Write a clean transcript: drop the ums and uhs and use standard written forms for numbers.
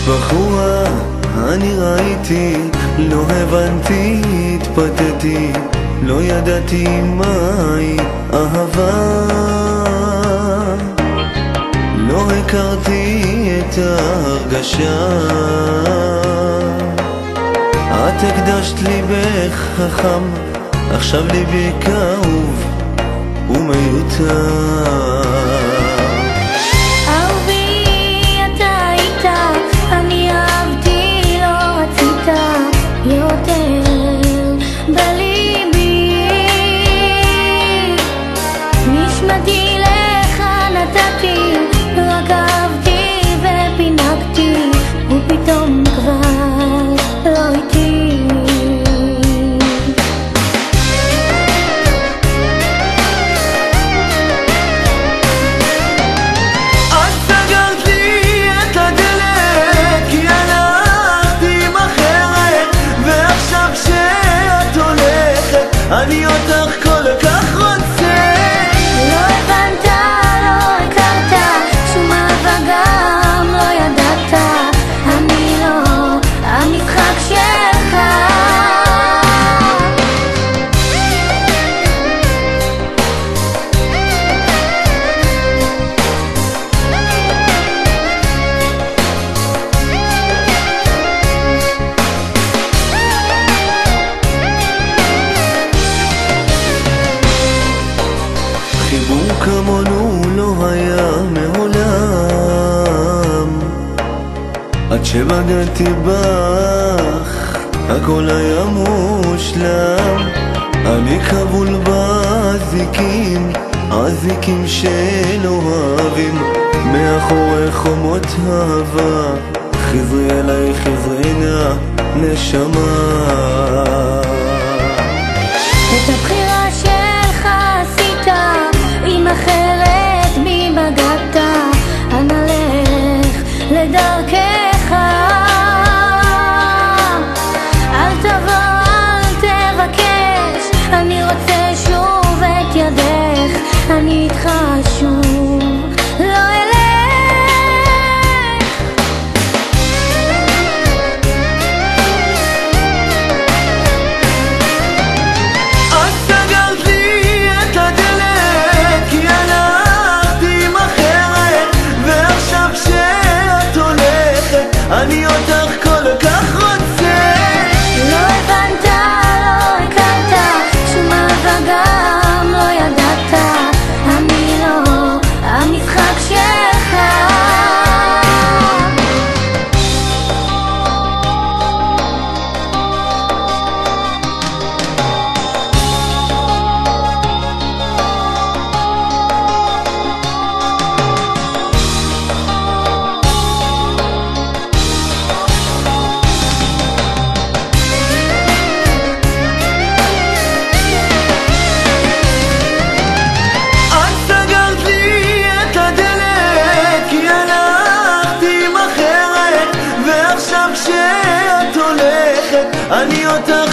בחורה אני ראיתי, לא הבנתי, התפתיתי, לא ידעתי מהי אהבה, לא הכרתי את ההרגשה. את הקדשת ליבך חכם, עכשיו ליבי כאוב ומיותר. ופתאום כבר לא איתי. את סגרת לי את הדלת, כי הלכתי עם אחרת, ועכשיו כשאת הולכת אני אותך כל כך רוצה. לא הבנת, לא הכרת, שום אהבה גם לא ידעת, המשחק שלך. חיבור כמונו לא היה מעולם, עד שבגדתי בך הכל היה מושלם. אני כבול באזיקים, אזיקים של אוהבים, מאחורי חומות אהבה. חזרי אליי, חזרי נא נשמה. את הבחירה שלך עשית, עם אחרת בי בגדת, אנא לך לדרכך, אל תבוא, אל תבקש, אני רוצה שוב את ידך, אני איתך שוב, לא אלך. את סגרת לי את הדלת, כי הלכתי עם אחרת, ועכשיו כשאת הולכת אני אותך כל כך רוצה. לא הבנת, לא הכרת, שום אהבה גם לא ידעת, אני לא המשחק שלך. אני אותך